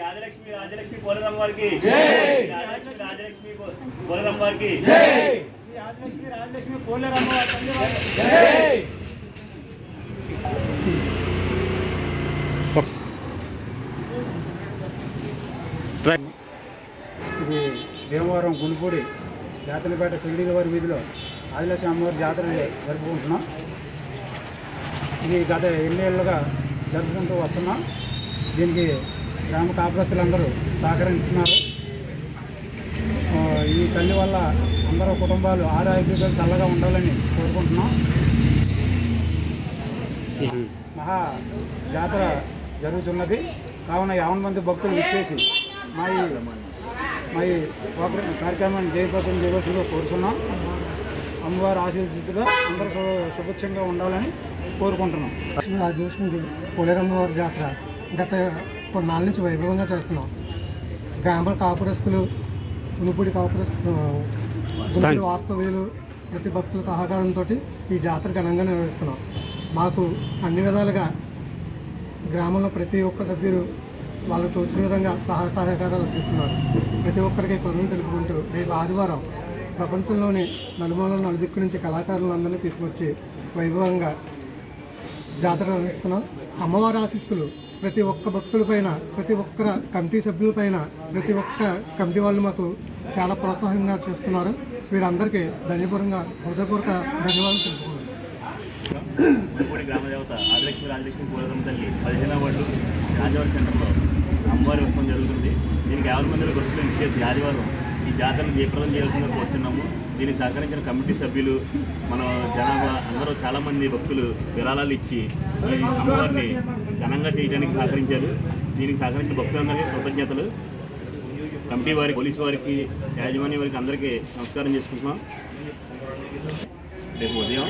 రాజలక్ష్మి రాజలక్ష్మి పోలేరమ్మ వారికి రాజలక్ష్మి రాజలక్ష్మి పోలేరమ్మ వారికి రాజలక్ష్మి రాజలక్ష్మి పోలేరమ్మ వారికి ఇది భీమవరం గుండిపూడి జాతరపేట షిరిడీ వారి వీధిలో ఆదిలక్ష్మి అమ్మవారి జాతర జరుపుకుంటున్నాం. ఇది గత 8 ఏళ్ళుగా జరుపుకుంటూ వస్తున్నాం. దీనికి గ్రామ కాపురస్తులందరూ సహకరిస్తున్నారు. ఈ తల్లి వల్ల అందరూ కుటుంబాలు ఆరోగ్యంగా చల్లగా ఉండాలని కోరుకుంటున్నాం. మహా జాతర జరుగుతున్నది కావున 50 మంది భక్తులు ఇచ్చేసి మా ఈ కార్యక్రమాన్ని జయప్రదం చేయవలసిందిగా కోరుతున్నాం. అమ్మవారి ఆశీర్వదితుగా అందరూ సుభిక్షంగా ఉండాలని కోరుకుంటున్నాం. రాజలక్ష్మి పోలేరమ్మ వారి జాతర గత కొన్నాళ్ళ నుంచి వైభవంగా చేస్తున్నాం. గ్రామ కాపురస్తులు, ఉనుపూడి కాపురస్తులు, వాస్తవ్యులు, ప్రతి భక్తుల సహకారంతో ఈ జాతర ఘనంగా నిర్వహిస్తున్నాం. మాకు అన్ని విధాలుగా గ్రామంలో ప్రతి ఒక్క సభ్యులు వాళ్ళకు తోచిన విధంగా సహకారాలు అందిస్తున్నారు. ప్రతి ఒక్కరికి కృతజ్ఞతలు తెలుపుకుంటూ రేపు ఆదివారం ప్రపంచంలోని నలుమూలల నలుదిక్కు నుంచి కళాకారులందరినీ తీసుకొచ్చి వైభవంగా జాతర నిర్వహిస్తున్నాం. అమ్మవారి ఆశీస్సులు ప్రతి ఒక్క భక్తులపైన, ప్రతి ఒక్క కమిటీ సభ్యులపైన, ప్రతి ఒక్క కమిటీ వాళ్ళు మాకు చాలా ప్రోత్సాహంగా చేస్తున్నారు. వీరందరికీ హృదయపూర్వక ధన్యవాదాలు తెలుపుకున్నాను. గ్రామ దేవత ఆదిలక్ష్మి రాజలక్ష్మి పోలేరమ్మ తల్లి 15వ వార్డు రాజవారి సెంటర్లో అమ్మవారి ఉత్సవం జరుగుతుంది. దీనికి 50 మందిలో భక్తులు ఇచ్చేసి ఆదివారం ఈ జాతరను జయప్రదం చేయాల్సిందిగా కోరుతున్నాము. దీనికి సహకరించిన కమిటీ సభ్యులు, మన జనాభా అందరూ చాలామంది భక్తులు విరాళాలు ఇచ్చి ఈ అమ్మవారిని ఘనంగా చేయడానికి సహకరించారు. దీనికి సహకరించిన భక్తులందరికీ కృతజ్ఞతలు. కమిటీ వారికి, పోలీసు వారికి, యాజమాన్య వారికి అందరికీ నమస్కారం చేసుకుంటున్నాం. రేపు ఉదయం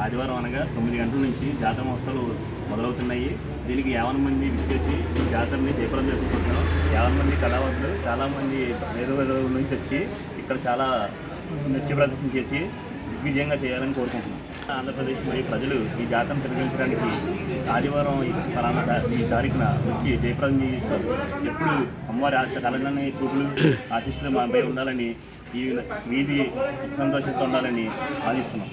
ఆదివారం అనగా 9 గంటల నుంచి జాతర మహోత్సవాలు మొదలవుతున్నాయి. దీనికి 50 మంది విచ్చేసి ఈ జాతరని జయప్రదం చేసుకుంటున్నాం. 50 మంది కళావంతులు చాలామంది వేరు నుంచి వచ్చి ఇక్కడ చాలా నృత్య ప్రదర్శన చేసి దిగ్విజయంగా చేయాలని కోరుకుంటున్నాం. ఆంధ్రప్రదేశ్ మరియు ప్రజలు ఈ జాతరను తిరగించడానికి ఆదివారం ఈ తారీఖున వచ్చి జయప్రదం చేస్తారు. ఎప్పుడు అమ్మవారి కళలని చూపులు ఆశిస్తులు మాపై ఉండాలని, ఈ వీధి సంతోషంతో ఉండాలని ఆశిస్తున్నాం.